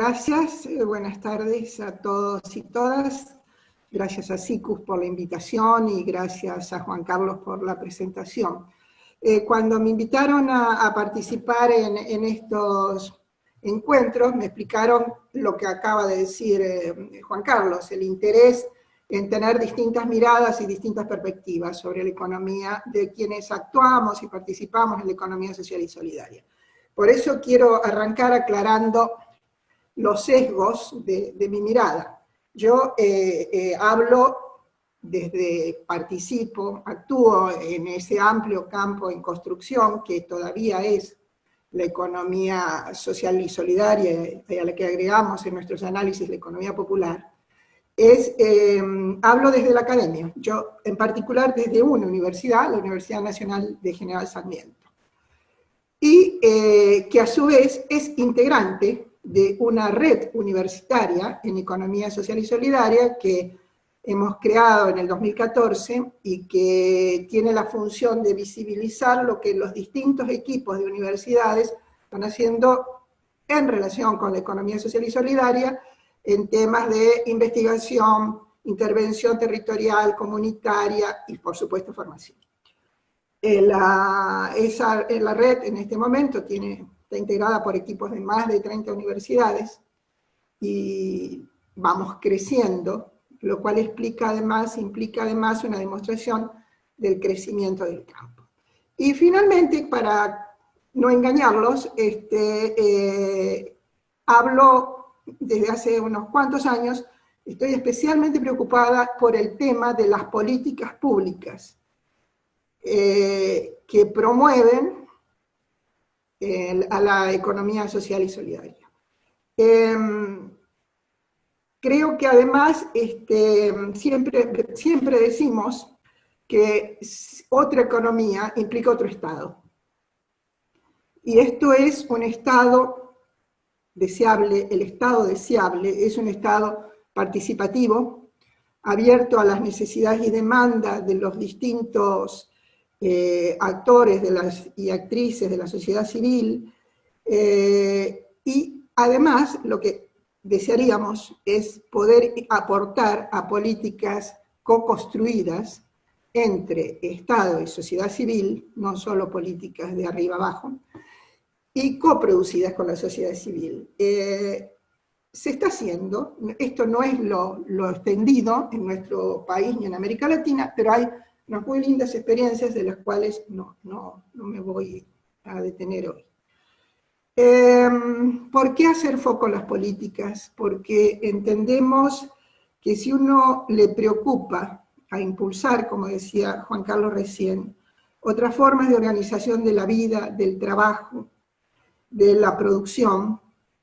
Gracias, buenas tardes a todos y todas. Gracias a SICUS por la invitación y gracias a Juan Carlos por la presentación. Cuando me invitaron a participar en estos encuentros, me explicaron lo que acaba de decir Juan Carlos, el interés en tener distintas miradas y distintas perspectivas sobre la economía de quienes actuamos y participamos en la economía social y solidaria. Por eso quiero arrancar aclarando los sesgos de mi mirada. Yo hablo participo, actúo en ese amplio campo en construcción que todavía es la economía social y solidaria, a la que agregamos en nuestros análisis la economía popular. Hablo desde la academia, yo en particular desde una universidad, la Universidad Nacional de General Sarmiento, y que a su vez es integrante de una red universitaria en economía social y solidaria que hemos creado en el 2014 y que tiene la función de visibilizar lo que los distintos equipos de universidades están haciendo en relación con la economía social y solidaria en temas de investigación, intervención territorial, comunitaria y por supuesto formación. La red en este momento está integrada por equipos de más de 30 universidades y vamos creciendo, lo cual implica además una demostración del crecimiento del campo. Y finalmente, para no engañarlos, hablo desde hace unos cuantos años, estoy especialmente preocupada por el tema de las políticas públicas que promueven a la economía social y solidaria. Creo que además siempre decimos que otra economía implica otro Estado. Y esto es un Estado deseable, el Estado deseable es un Estado participativo, abierto a las necesidades y demandas de los distintos actores y actrices de la sociedad civil, y además lo que desearíamos es poder aportar a políticas co-construidas entre Estado y sociedad civil, no solo políticas de arriba abajo, y coproducidas con la sociedad civil. Se está haciendo, esto no es lo extendido en nuestro país ni en América Latina, pero hay unas muy lindas experiencias de las cuales no me voy a detener hoy. ¿Por qué hacer foco en las políticas? Porque entendemos que si uno le preocupa a impulsar, como decía Juan Carlos recién, otras formas de organización de la vida, del trabajo, de la producción,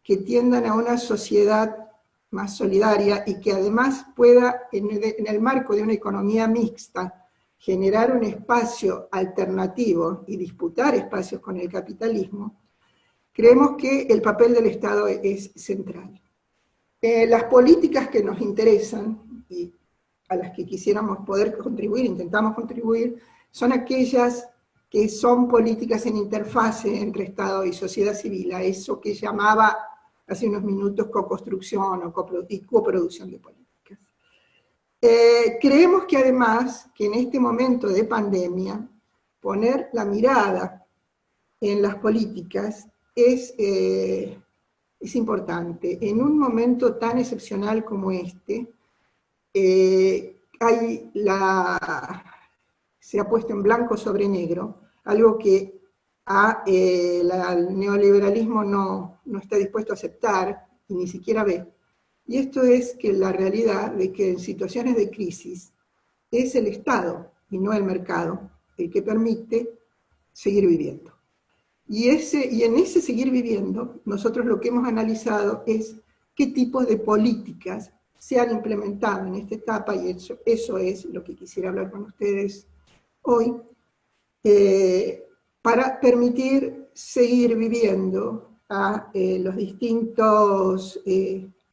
que tiendan a una sociedad más solidaria y que además pueda, en el marco de una economía mixta, generar un espacio alternativo y disputar espacios con el capitalismo, creemos que el papel del Estado es central. Las políticas que nos interesan y a las que quisiéramos poder contribuir, intentamos contribuir, son aquellas que son políticas en interfase entre Estado y sociedad civil, a eso que llamaba hace unos minutos co-construcción o coproducción de políticas. Creemos que además, que en este momento de pandemia, poner la mirada en las políticas es importante. En un momento tan excepcional como este, se ha puesto en blanco sobre negro, algo que el neoliberalismo no está dispuesto a aceptar y ni siquiera ve. Y esto es que la realidad de que en situaciones de crisis es el Estado y no el mercado el que permite seguir viviendo. Y en ese seguir viviendo, nosotros lo que hemos analizado es qué tipos de políticas se han implementado en esta etapa, y eso es lo que quisiera hablar con ustedes hoy, para permitir seguir viviendo a los distintos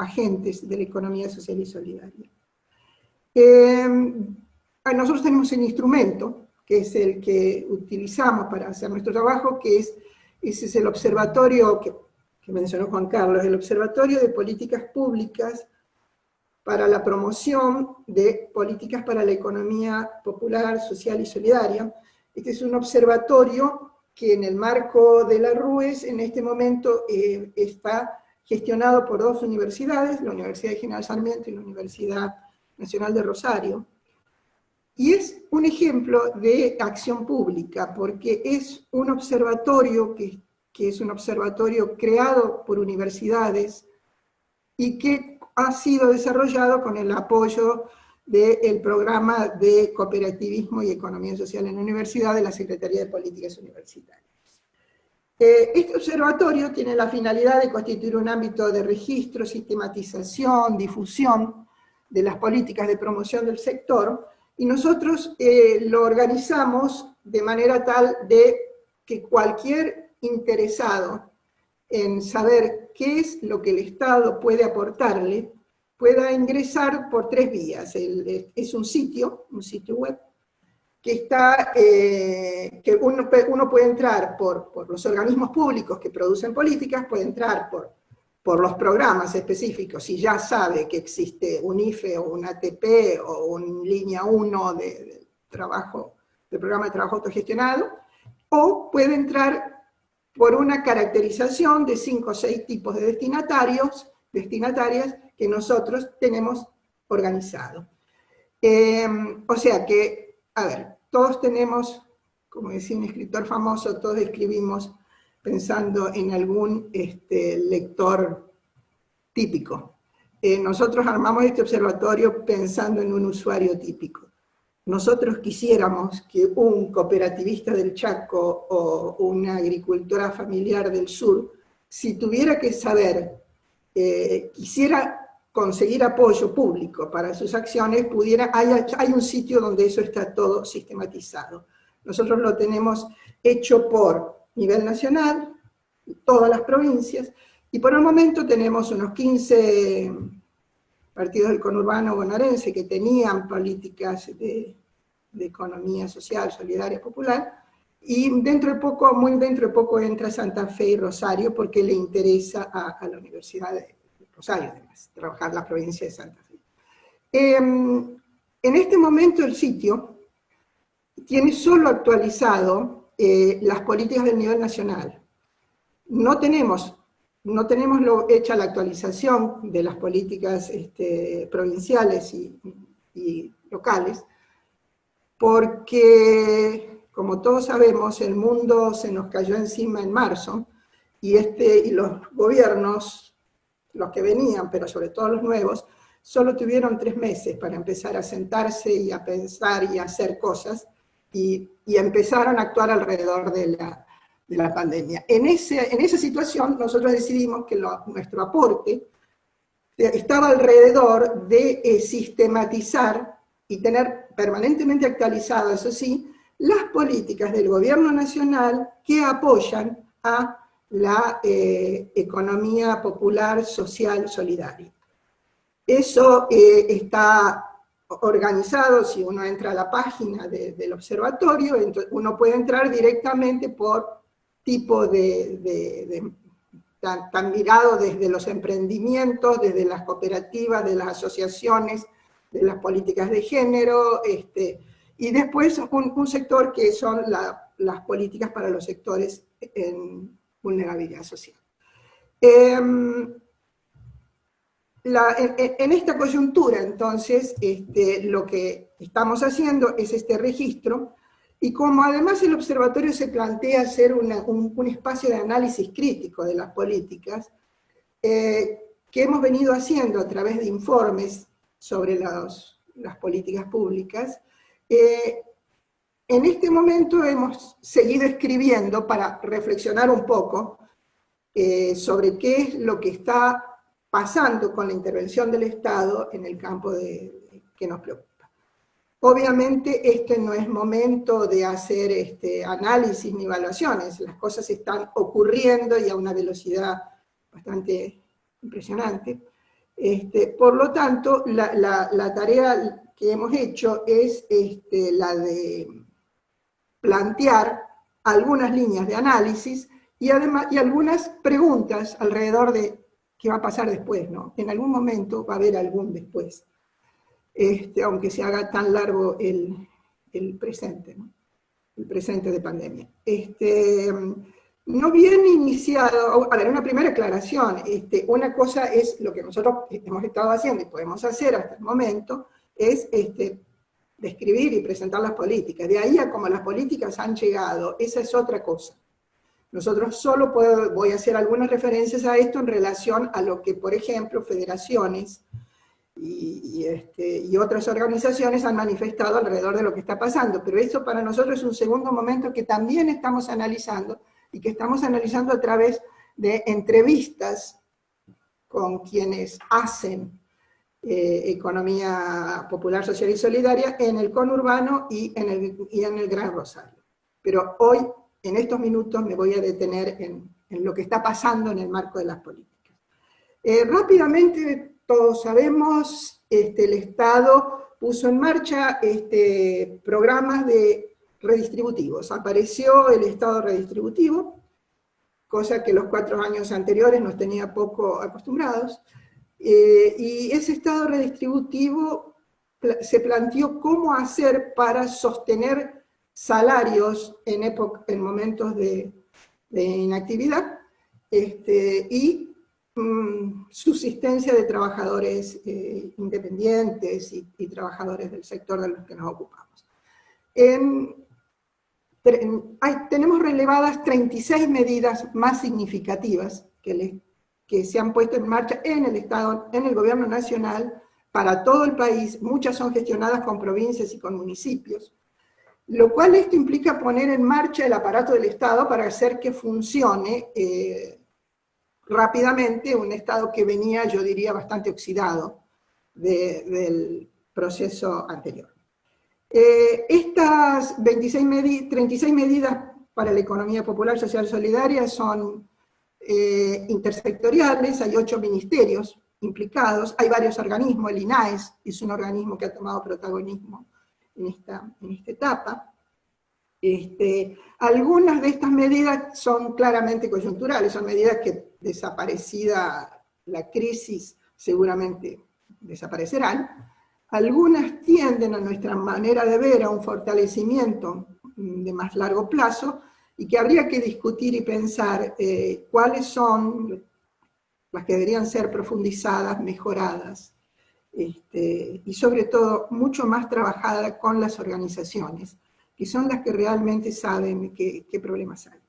agentes de la economía social y solidaria. Nosotros tenemos un instrumento, que es el que utilizamos para hacer nuestro trabajo, ese es el observatorio que que mencionó Juan Carlos, el Observatorio de Políticas Públicas para la promoción de políticas para la economía popular, social y solidaria. Este es un observatorio que en el marco de la RUES en este momento está gestionado por dos universidades, la Universidad de General Sarmiento y la Universidad Nacional de Rosario, y es un ejemplo de acción pública, porque es un observatorio que es un observatorio creado por universidades y que ha sido desarrollado con el apoyo del programa de cooperativismo y economía social en la universidad de la Secretaría de Políticas Universitarias. Este observatorio tiene la finalidad de constituir un ámbito de registro, sistematización, difusión de las políticas de promoción del sector, y nosotros lo organizamos de manera tal de que cualquier interesado en saber qué es lo que el Estado puede aportarle, pueda ingresar por tres vías. Es un sitio web, que está, que uno puede entrar por los organismos públicos que producen políticas, puede entrar por los programas específicos, si ya sabe que existe un IFE o un ATP o un línea 1 de programa de trabajo autogestionado, o puede entrar por una caracterización de 5 o 6 tipos de destinatarias que nosotros tenemos organizado. O sea que, a ver, todos tenemos, como decía un escritor famoso, todos escribimos pensando en algún lector típico. Nosotros armamos este observatorio pensando en un usuario típico. Nosotros quisiéramos que un cooperativista del Chaco o una agricultora familiar del sur, si tuviera que saber, quisiera conseguir apoyo público para sus acciones, hay un sitio donde eso está todo sistematizado. Nosotros lo tenemos hecho por nivel nacional, todas las provincias, y por el momento tenemos unos 15 partidos del conurbano bonaerense que tenían políticas de economía social, solidaria, popular, y muy dentro de poco entra Santa Fe y Rosario porque le interesa a la Universidad de Rosario, además, trabajar la provincia de Santa Fe. En este momento el sitio tiene solo actualizado las políticas del nivel nacional. No tenemos hecha la actualización de las políticas provinciales y locales, porque, como todos sabemos, el mundo se nos cayó encima en marzo, y los gobiernos, los que venían, pero sobre todo los nuevos, solo tuvieron 3 meses para empezar a sentarse y a pensar y a hacer cosas, y empezaron a actuar alrededor de la pandemia. En esa situación nosotros decidimos que nuestro aporte estaba alrededor de sistematizar y tener permanentemente actualizado, eso sí, las políticas del gobierno nacional que apoyan a la economía popular, social, solidaria. Eso está organizado, si uno entra a la página del observatorio, uno puede entrar directamente por tipo tan mirado desde los emprendimientos, desde las cooperativas, de las asociaciones, de las políticas de género, y después un sector que son las políticas para los sectores en vulnerabilidad social. En esta coyuntura, entonces, lo que estamos haciendo es este registro, y como además el observatorio se plantea ser un espacio de análisis crítico de las políticas, que hemos venido haciendo a través de informes sobre las políticas públicas, en este momento hemos seguido escribiendo para reflexionar un poco sobre qué es lo que está pasando con la intervención del Estado en el campo que nos preocupa. Obviamente este no es momento de hacer análisis ni evaluaciones, las cosas están ocurriendo y a una velocidad bastante impresionante. Por lo tanto, la tarea que hemos hecho es la de plantear algunas líneas de análisis y además, y algunas preguntas alrededor de qué va a pasar después, ¿no? En algún momento va a haber algún después, aunque se haga tan largo el presente, ¿no? El presente de pandemia. No bien iniciado, a ver, una primera aclaración, una cosa es lo que nosotros hemos estado haciendo y podemos hacer hasta el momento, es describir y presentar las políticas. De ahí a cómo las políticas han llegado, esa es otra cosa. Nosotros solo voy a hacer algunas referencias a esto en relación a lo que, por ejemplo, federaciones y otras organizaciones han manifestado alrededor de lo que está pasando, pero eso para nosotros es un segundo momento que también estamos analizando, y que estamos analizando a través de entrevistas con quienes hacen economía popular, social y solidaria en el conurbano y en el Gran Rosario. Pero hoy, en estos minutos, me voy a detener en lo que está pasando en el marco de las políticas. Rápidamente, todos sabemos, el Estado puso en marcha programas redistributivos. Apareció el Estado redistributivo, cosa que los 4 años anteriores nos tenía poco acostumbrados, y ese Estado redistributivo se planteó cómo hacer para sostener salarios en momentos de inactividad, y subsistencia de trabajadores independientes y trabajadores del sector de los que nos ocupamos. Tenemos relevadas 36 medidas más significativas que se han puesto en marcha en el Estado, en el gobierno nacional, para todo el país. Muchas son gestionadas con provincias y con municipios, lo cual esto implica poner en marcha el aparato del Estado para hacer que funcione rápidamente un Estado que venía, yo diría, bastante oxidado del proceso anterior. Estas 36 medidas para la economía popular, social y solidaria son intersectoriales. Hay 8 ministerios implicados, hay varios organismos. El INAES es un organismo que ha tomado protagonismo en esta etapa. Algunas de estas medidas son claramente coyunturales, son medidas que, desaparecida la crisis, seguramente desaparecerán. Algunas tienden, a nuestra manera de ver, a un fortalecimiento de más largo plazo, y que habría que discutir y pensar cuáles son las que deberían ser profundizadas, mejoradas, y sobre todo mucho más trabajadas con las organizaciones, que son las que realmente saben qué problemas hay.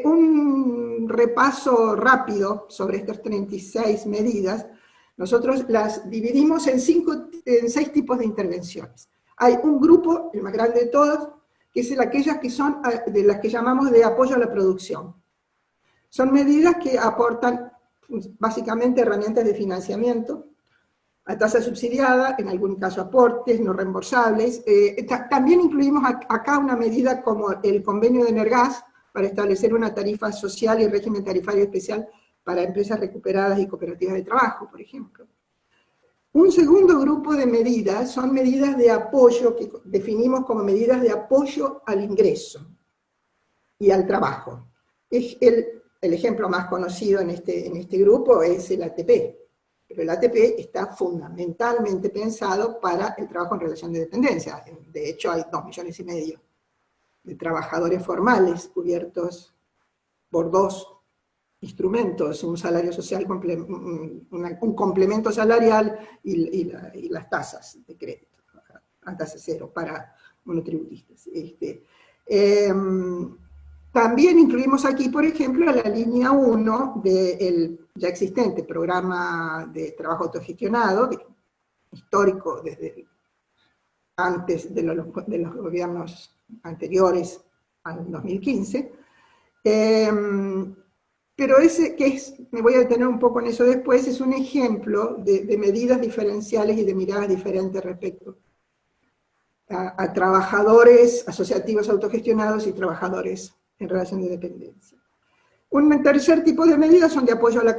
Un repaso rápido sobre estas 36 medidas, nosotros las dividimos en 6 tipos de intervenciones. Hay un grupo, el más grande de todos, que es aquellas que son de las que llamamos de apoyo a la producción. Son medidas que aportan básicamente herramientas de financiamiento a tasa subsidiada, en algún caso aportes no reembolsables. También incluimos acá una medida como el convenio de Energas, para establecer una tarifa social y régimen tarifario especial para empresas recuperadas y cooperativas de trabajo, por ejemplo. Un segundo grupo de medidas son medidas de apoyo, que definimos como medidas de apoyo al ingreso y al trabajo. El ejemplo más conocido en este grupo es el ATP, pero el ATP está fundamentalmente pensado para el trabajo en relación de dependencia. De hecho, hay 2,5 millones de trabajadores formales cubiertos por 2 instrumentos, un salario social, un complemento salarial y las tasas de crédito, a tasa cero para monotributistas. También incluimos aquí, por ejemplo, la línea 1 del ya existente programa de trabajo autogestionado, histórico desde antes de los gobiernos anteriores al 2015, pero ese me voy a detener un poco en eso después, es un ejemplo de medidas diferenciales y de miradas diferentes respecto a trabajadores asociativos autogestionados y trabajadores en relación de dependencia. Un tercer tipo de medidas son de apoyo a la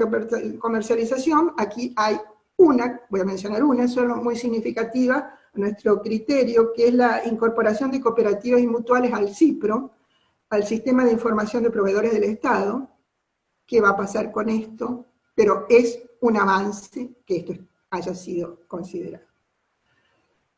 comercialización. Aquí hay una, voy a mencionar una, solo muy significativa, nuestro criterio, que es la incorporación de cooperativas y mutuales al CIPRO, al Sistema de Información de Proveedores del Estado. ¿Qué va a pasar con esto? Pero es un avance que esto haya sido considerado.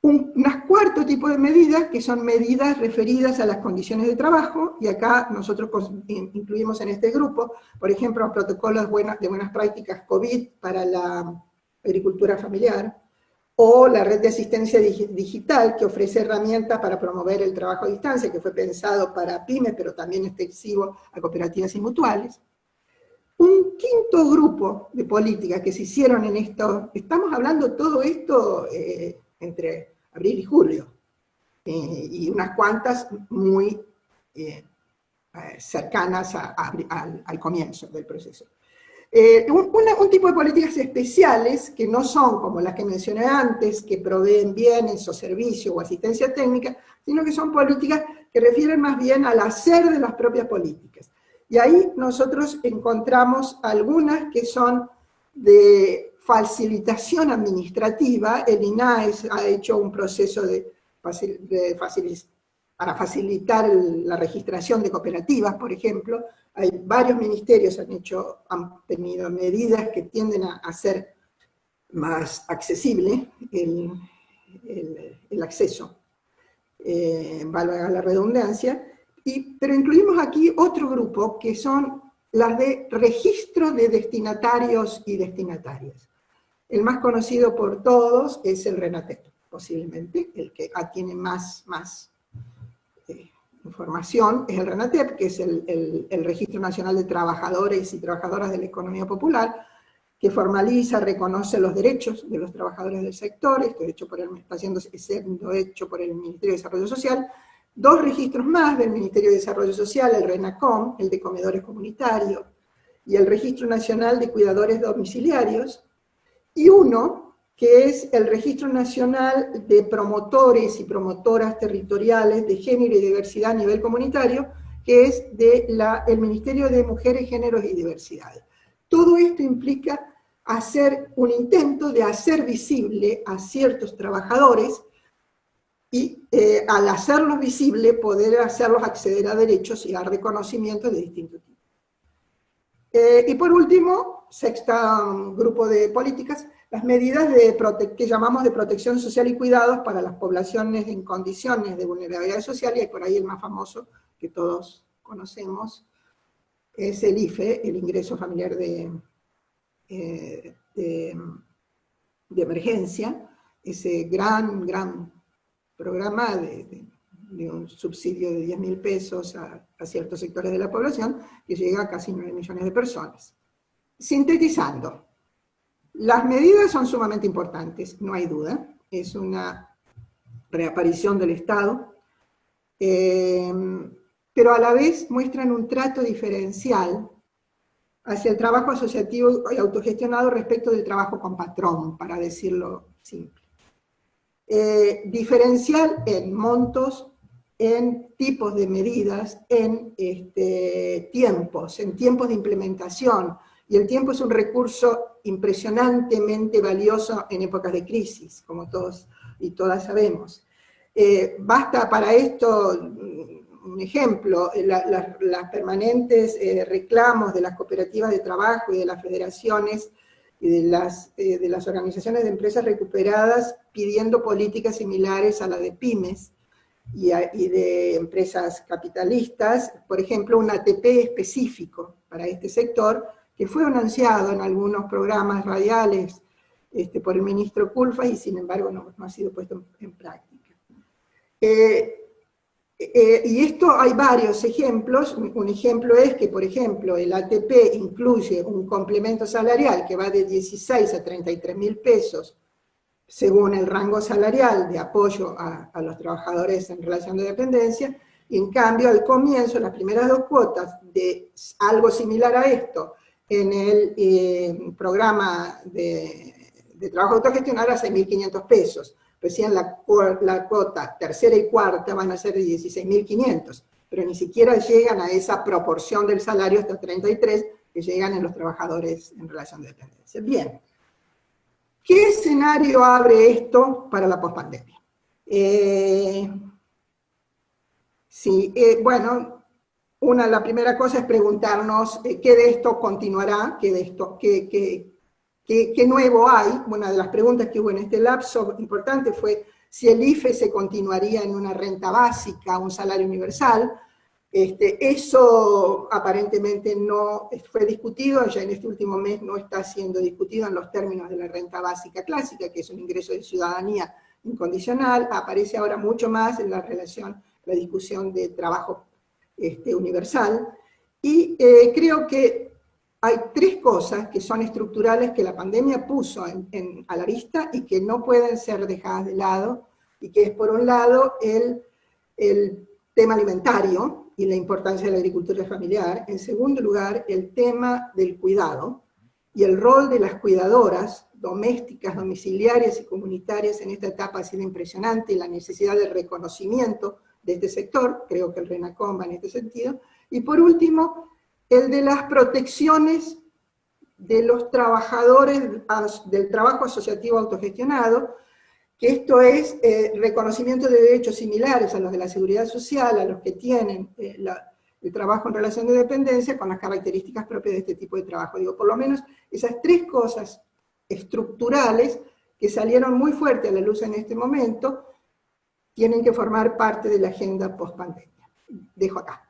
Un cuarto tipo de medidas, que son medidas referidas a las condiciones de trabajo, y acá nosotros incluimos en este grupo, por ejemplo, protocolos de buenas prácticas COVID para la agricultura familiar, o la red de asistencia digital, que ofrece herramientas para promover el trabajo a distancia, que fue pensado para pymes, pero también extensivo a cooperativas y mutuales. Un quinto grupo de políticas que se hicieron en esto, estamos hablando todo esto entre abril y julio, y unas cuantas muy cercanas al comienzo del proceso. Un tipo de políticas especiales que no son como las que mencioné antes, que proveen bienes o servicios o asistencia técnica, sino que son políticas que refieren más bien al hacer de las propias políticas. Y ahí nosotros encontramos algunas que son de facilitación administrativa. El INAES ha hecho un proceso para facilitar la registración de cooperativas, por ejemplo. Hay varios ministerios han tenido medidas que tienden a hacer más accesible el acceso, valga la redundancia, pero incluimos aquí otro grupo que son las de registro de destinatarios y destinatarias. El más conocido por todos es el RENATEP, posiblemente, el que tiene más información, es el RENATEP, que es el Registro Nacional de Trabajadores y Trabajadoras de la Economía Popular, que formaliza, reconoce los derechos de los trabajadores del sector. Esto está siendo hecho por el Ministerio de Desarrollo Social. Dos registros más del Ministerio de Desarrollo Social, el RENACOM, el de comedores comunitarios, y el Registro Nacional de Cuidadores Domiciliarios, y uno que es el Registro Nacional de Promotores y Promotoras Territoriales de Género y Diversidad a nivel comunitario, que es el Ministerio de Mujeres, Géneros y Diversidad. Todo esto implica hacer un intento de hacer visible a ciertos trabajadores y al hacerlos visible poder hacerlos acceder a derechos y a reconocimientos de distintos tipos. Y por último, sexto grupo de políticas, las medidas que llamamos de protección social y cuidados para las poblaciones en condiciones de vulnerabilidad social, y por ahí el más famoso que todos conocemos es el IFE, el Ingreso Familiar de Emergencia, ese gran programa de un subsidio de 10.000 pesos a ciertos sectores de la población, que llega a casi 9 millones de personas. Sintetizando, las medidas son sumamente importantes, no hay duda, es una reaparición del Estado, pero a la vez muestran un trato diferencial hacia el trabajo asociativo y autogestionado respecto del trabajo con patrón, para decirlo simple. Diferencial en montos, en tipos de medidas, en tiempos de implementación, y el tiempo es un recurso impresionantemente valioso en épocas de crisis, como todos y todas sabemos. Basta para esto un ejemplo, las permanentes reclamos de las cooperativas de trabajo y de las federaciones y de las organizaciones de empresas recuperadas pidiendo políticas similares a la de pymes y de empresas capitalistas, por ejemplo, un ATP específico para este sector, que fue anunciado en algunos programas radiales por el ministro Culfas y sin embargo no ha sido puesto en práctica. Y esto hay varios ejemplos. Un ejemplo es que, por ejemplo, el ATP incluye un complemento salarial que va de 16 a 33.000 pesos según el rango salarial de apoyo a los trabajadores en relación de dependencia, y en cambio al comienzo, las primeras dos cuotas de algo similar a esto, en el programa de trabajo autogestionado a 6.500 pesos. Recién la cuota tercera y cuarta van a ser de 16.500, pero ni siquiera llegan a esa proporción del salario hasta 33 que llegan en los trabajadores en relación de dependencia. Bien, ¿qué escenario abre esto para la pospandemia? Sí, bueno, la primera cosa es preguntarnos qué de esto continuará, qué nuevo hay. Una de las preguntas que hubo en este lapso importante fue si el IFE se continuaría en una renta básica, un salario universal. Eso aparentemente no fue discutido, ya en este último mes no está siendo discutido en los términos de la renta básica clásica, que es un ingreso de ciudadanía incondicional. Aparece ahora mucho más en la discusión de trabajo universal. Y creo que hay tres cosas que son estructurales que la pandemia puso a la vista y que no pueden ser dejadas de lado, y que es, por un lado, el tema alimentario y la importancia de la agricultura familiar. En segundo lugar, el tema del cuidado y el rol de las cuidadoras domésticas, domiciliarias y comunitarias en esta etapa ha sido impresionante, y la necesidad de reconocimiento de este sector. Creo que el RENACOM va en este sentido. Y por último, el de las protecciones de los trabajadores del trabajo asociativo autogestionado, que esto es reconocimiento de derechos similares a los de la seguridad social, a los que tienen el trabajo en relación de dependencia, con las características propias de este tipo de trabajo. Digo, por lo menos esas tres cosas estructurales que salieron muy fuerte a la luz en este momento, tienen que formar parte de la agenda post-pandemia. Dejo acá.